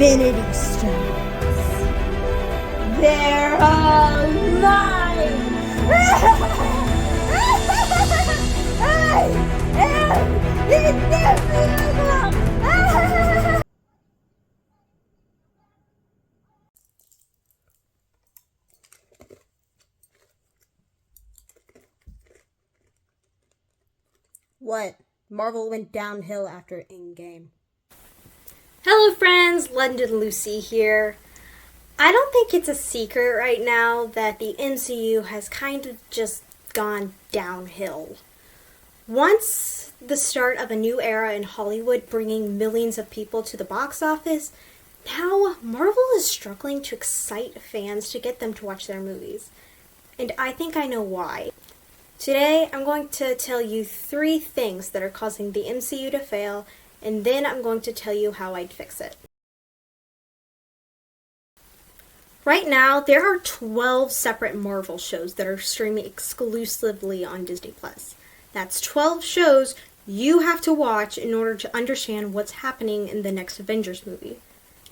Infinity Stones. They're all mine! I am invincible! What? Marvel went downhill after Endgame. Hello friends, London Lucy here. I don't think it's a secret right now that the MCU has kind of just gone downhill. Once the start of a new era in Hollywood bringing millions of people to the box office, now Marvel is struggling to excite fans to get them to watch their movies. And I think I know why. Today, I'm going to tell you 3 things that are causing the MCU to fail, and then I'm going to tell you how I'd fix it. Right now, there are 12 separate Marvel shows that are streaming exclusively on Disney+. That's 12 shows you have to watch in order to understand what's happening in the next Avengers movie.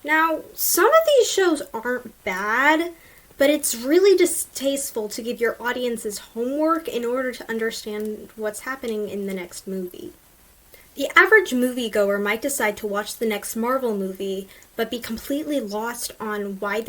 Now, some of these shows aren't bad, but it's really distasteful to give your audiences homework in order to understand what's happening in the next movie. The average moviegoer might decide to watch the next Marvel movie, but be completely lost on why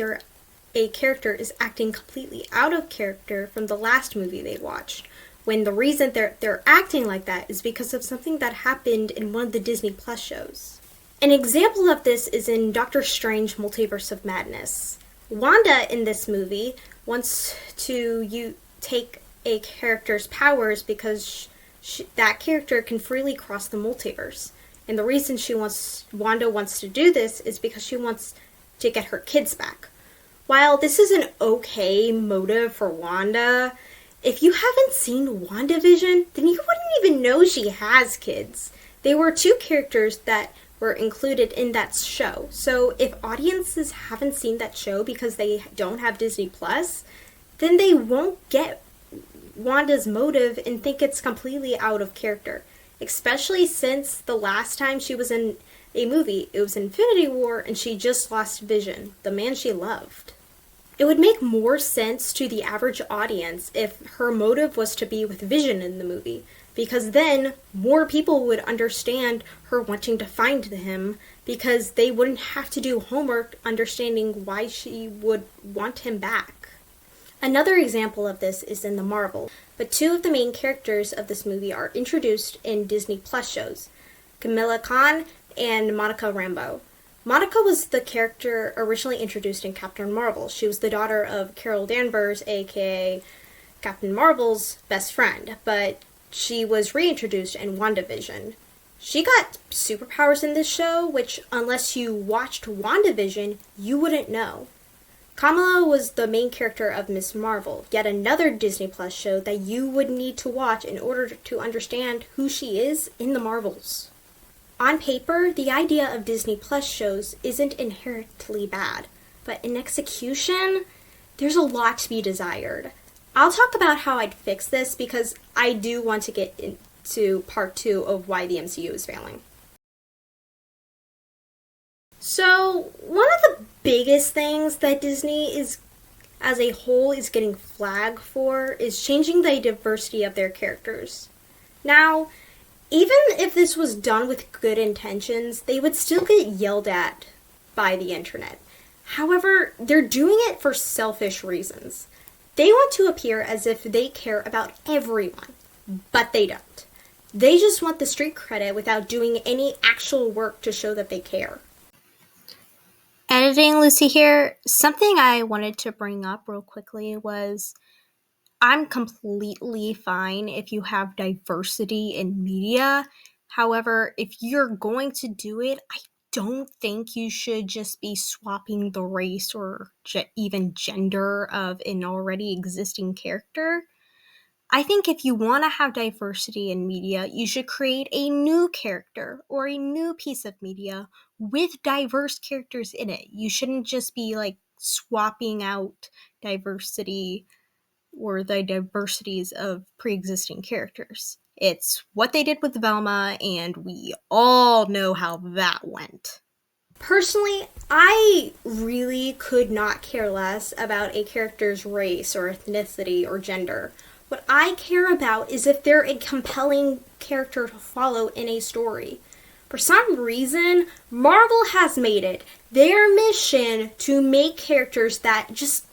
a character is acting completely out of character from the last movie they watched, when the reason they're acting like that is because of something that happened in one of the Disney Plus shows. An example of this is in Doctor Strange Multiverse of Madness. Wanda in this movie wants to take a character's powers because that character can freely cross the multiverse. And the reason Wanda wants to do this is because she wants to get her kids back. While this is an okay motive for Wanda, if you haven't seen WandaVision, then you wouldn't even know she has kids. They were 2 characters that were included in that show. So if audiences haven't seen that show because they don't have Disney Plus, then they won't get Wanda's motive and think it's completely out of character. Especially since the last time she was in a movie, it was Infinity War, and she just lost Vision, the man she loved. It would make more sense to the average audience if her motive was to be with Vision in the movie, because then more people would understand her wanting to find him, because they wouldn't have to do homework understanding why she would want him back. Another example of this is in the Marvel, but 2 of the main characters of this movie are introduced in Disney Plus shows, Kamala Khan and Monica Rambeau. Monica was the character originally introduced in Captain Marvel. She was the daughter of Carol Danvers, aka Captain Marvel's best friend, but she was reintroduced in WandaVision. She got superpowers in this show, which unless you watched WandaVision, you wouldn't know. Kamala was the main character of Ms. Marvel, yet another Disney Plus show that you would need to watch in order to understand who she is in the Marvels. On paper, the idea of Disney Plus shows isn't inherently bad, but in execution, there's a lot to be desired. I'll talk about how I'd fix this because I do want to get into part 2 of why the MCU is failing. So, one of the biggest things that Disney is, as a whole, is getting flagged for is changing the diversity of their characters. Now, even if this was done with good intentions, they would still get yelled at by the internet. However, they're doing it for selfish reasons. They want to appear as if they care about everyone, but they don't. They just want the street credit without doing any actual work to show that they care. Editing Lucy here. Something I wanted to bring up real quickly was I'm completely fine if you have diversity in media. However, if you're going to do it, I don't think you should just be swapping the race or even gender of an already existing character. I think if you want to have diversity in media, you should create a new character or a new piece of media with diverse characters in it. You shouldn't just be swapping out diversity or the diversities of pre-existing characters. It's what they did with Velma, and we all know how that went. Personally, I really could not care less about a character's race or ethnicity or gender. What I care about is if they're a compelling character to follow in a story. For some reason, Marvel has made it their mission to make characters that just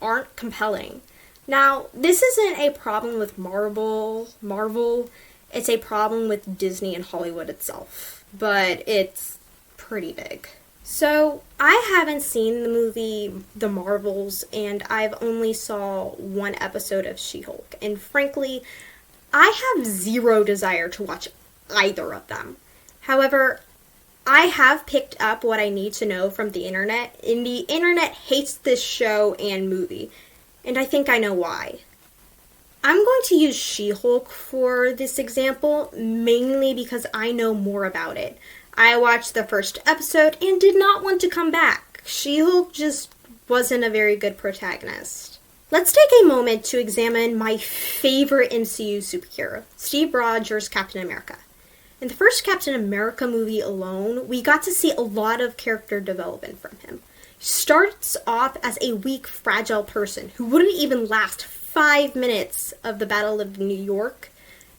aren't compelling. Now, this isn't a problem with Marvel, it's a problem with Disney and Hollywood itself. But it's pretty big. So, I haven't seen the movie The Marvels, and I've only saw one episode of She-Hulk. And frankly, I have zero desire to watch either of them. However, I have picked up what I need to know from the internet, and the internet hates this show and movie. And I think I know why. I'm going to use She-Hulk for this example, mainly because I know more about it. I watched the first episode and did not want to come back. She-Hulk just wasn't a very good protagonist. Let's take a moment to examine my favorite MCU superhero, Steve Rogers' Captain America. In the first Captain America movie alone, we got to see a lot of character development from him. He starts off as a weak, fragile person who wouldn't even last 5 minutes of the Battle of New York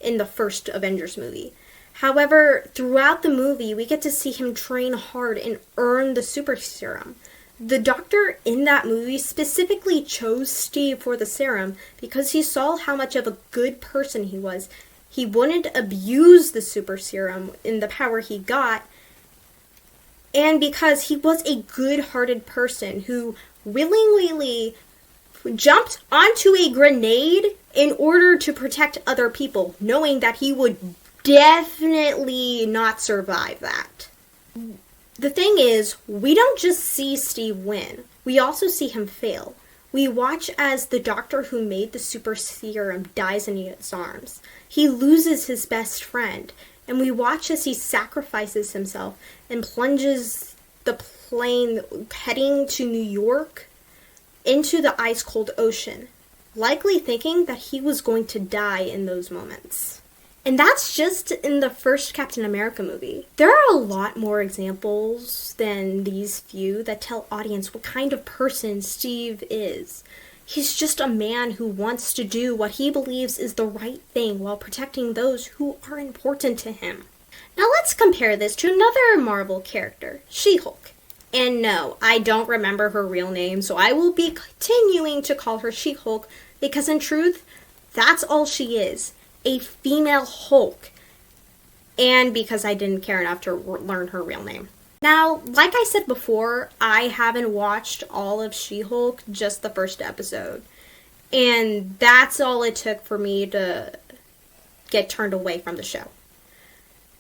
in the first Avengers movie. However, throughout the movie, we get to see him train hard and earn the super serum. The doctor in that movie specifically chose Steve for the serum because he saw how much of a good person he was. He wouldn't abuse the super serum in the power he got, and because he was a good-hearted person who willingly jumped onto a grenade in order to protect other people, knowing that he would definitely not survive that. The thing is, we don't just see Steve win, we also see him fail. We watch as the doctor who made the super serum dies in his arms. He loses his best friend, and we watch as he sacrifices himself and plunges the plane heading to New York into the ice-cold ocean, likely thinking that he was going to die in those moments. And that's just in the first Captain America movie. There are a lot more examples than these few that tell audience what kind of person Steve is. He's just a man who wants to do what he believes is the right thing while protecting those who are important to him. Now let's compare this to another Marvel character, She-Hulk. And no, I don't remember her real name, so I will be continuing to call her She-Hulk because in truth, that's all she is. A female Hulk, and because I didn't care enough to learn her real name. Now, like I said before, I haven't watched all of She-Hulk, just the first episode, and that's all it took for me to get turned away from the show.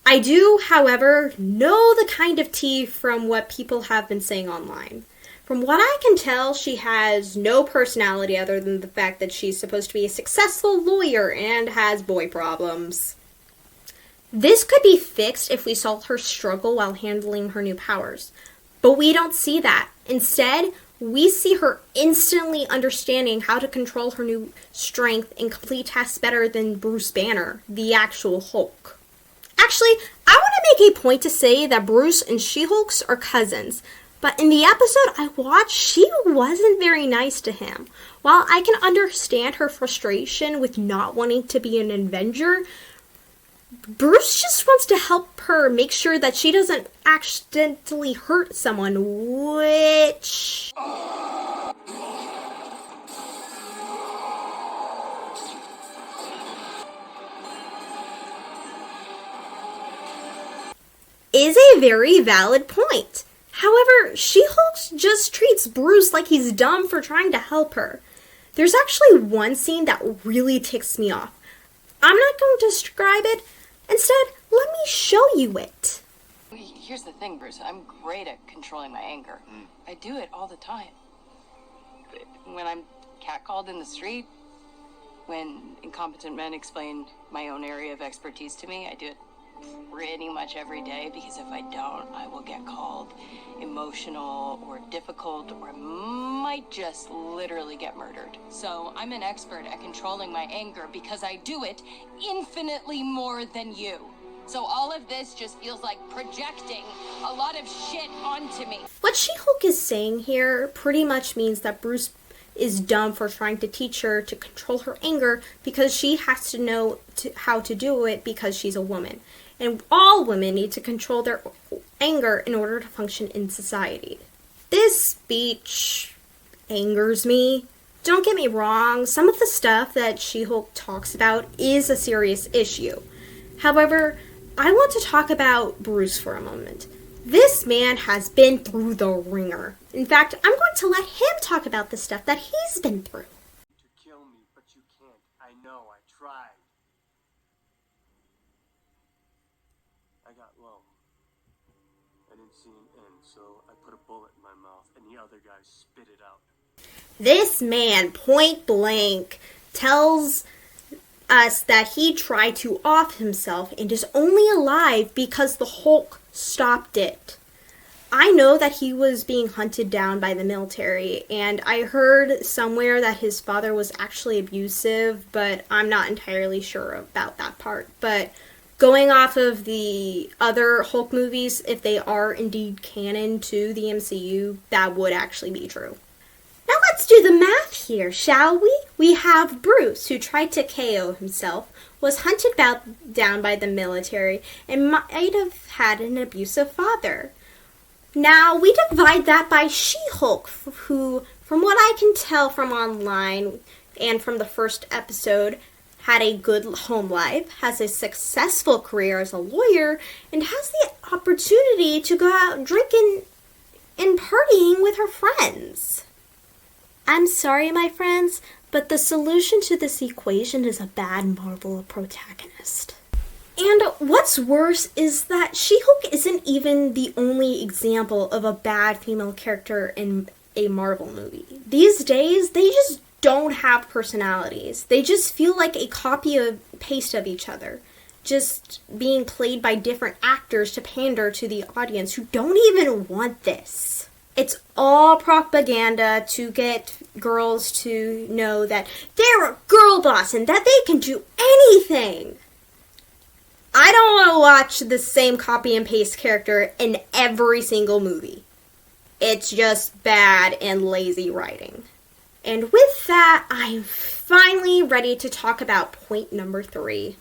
I do, however, know the kind of tea from what people have been saying online. From what I can tell, she has no personality other than the fact that she's supposed to be a successful lawyer and has boy problems. This could be fixed if we saw her struggle while handling her new powers. But we don't see that. Instead, we see her instantly understanding how to control her new strength and complete tasks better than Bruce Banner, the actual Hulk. Actually, I want to make a point to say that Bruce and She-Hulks are cousins. But in the episode I watched, she wasn't very nice to him. While I can understand her frustration with not wanting to be an Avenger, Bruce just wants to help her make sure that she doesn't accidentally hurt someone, which... is a very valid point. However, She-Hulk just treats Bruce like he's dumb for trying to help her. There's actually one scene that really ticks me off. I'm not going to describe it. Instead, let me show you it. Here's the thing, Bruce. I'm great at controlling my anger. I do it all the time. When I'm catcalled in the street, when incompetent men explain my own area of expertise to me, I do it pretty much every day, because if I don't, I will get called emotional or difficult, or I might just literally get murdered. So I'm an expert at controlling my anger because I do it infinitely more than you. So all of this just feels like projecting a lot of shit onto me. What She-Hulk is saying here pretty much means that Bruce is dumb for trying to teach her to control her anger because she has to know how to do it because she's a woman. And all women need to control their anger in order to function in society. This speech angers me. Don't get me wrong, some of the stuff that She-Hulk talks about is a serious issue. However, I want to talk about Bruce for a moment. This man has been through the ringer. In fact, I'm going to let him talk about the stuff that he's been through. To kill me, but you can't. I know, I tried. I got low. I didn't see an end, so I put a bullet in my mouth, and the other guy spit it out. This man, point blank, tells us that he tried to off himself and is only alive because the Hulk stopped it. I know that he was being hunted down by the military, and I heard somewhere that his father was actually abusive, but I'm not entirely sure about that part. But going off of the other Hulk movies, if they are indeed canon to the MCU, that would actually be true. Now let's do the math here, shall we? We have Bruce, who tried to KO himself, was hunted down by the military, and might have had an abusive father. Now we divide that by She-Hulk, who, from what I can tell from online and from the first episode, had a good home life, has a successful career as a lawyer, and has the opportunity to go out drinking and partying with her friends. I'm sorry, my friends, but the solution to this equation is a bad Marvel protagonist. And what's worse is that She-Hulk isn't even the only example of a bad female character in a Marvel movie. These days, they just don't have personalities. They just feel like a copy and paste of each other, just being played by different actors to pander to the audience who don't even want this. It's all propaganda to get girls to know that they're a girl boss and that they can do anything. I don't want to watch the same copy and paste character in every single movie. It's just bad and lazy writing. And with that, I'm finally ready to talk about point number 3.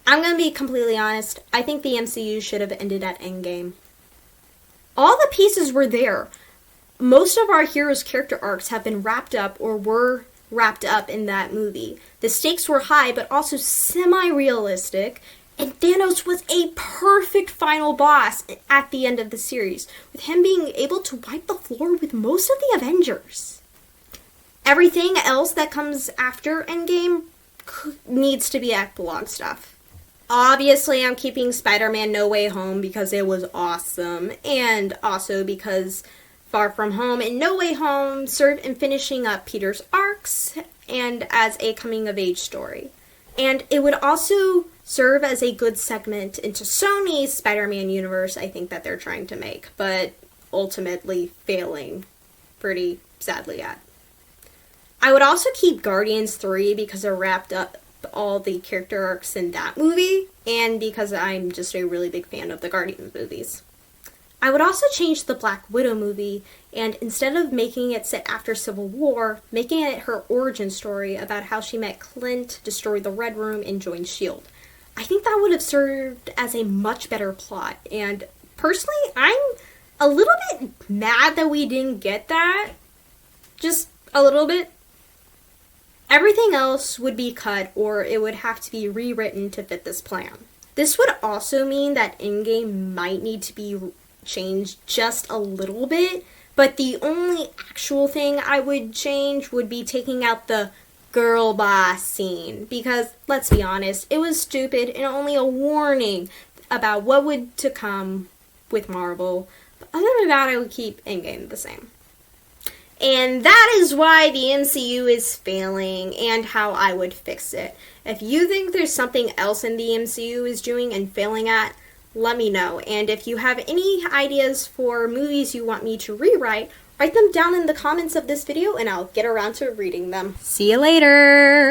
I'm going to be completely honest. I think the MCU should have ended at Endgame. All the pieces were there. Most of our heroes' character arcs have been wrapped up or were wrapped up in that movie. The stakes were high, but also semi-realistic, and Thanos was a perfect final boss at the end of the series, with him being able to wipe the floor with most of the Avengers. Everything else that comes after Endgame needs to be epilogue stuff. Obviously, I'm keeping Spider-Man No Way Home because it was awesome, and also because Far From Home and No Way Home serve in finishing up Peter's arcs and as a coming-of-age story. And it would also serve as a good segment into Sony's Spider-Man universe, I think, that they're trying to make, but ultimately failing pretty sadly at. I would also keep Guardians 3 because it wrapped up all the character arcs in that movie, and because I'm just a really big fan of the Guardians movies. I would also change the Black Widow movie, and instead of making it set after Civil War, making it her origin story about how she met Clint, destroyed the Red Room, and joined S.H.I.E.L.D. I think that would have served as a much better plot, and personally, I'm a little bit mad that we didn't get that. Just a little bit. Everything else would be cut, or it would have to be rewritten to fit this plan. This would also mean that Endgame might need to be changed just a little bit, but the only actual thing I would change would be taking out the girl boss scene, because, let's be honest, it was stupid and only a warning about what would to come with Marvel. But other than that, I would keep Endgame the same. And that is why the MCU is failing and how I would fix it. If you think there's something else in the MCU is doing and failing at, let me know. And if you have any ideas for movies you want me to rewrite, write them down in the comments of this video and I'll get around to reading them. See you later!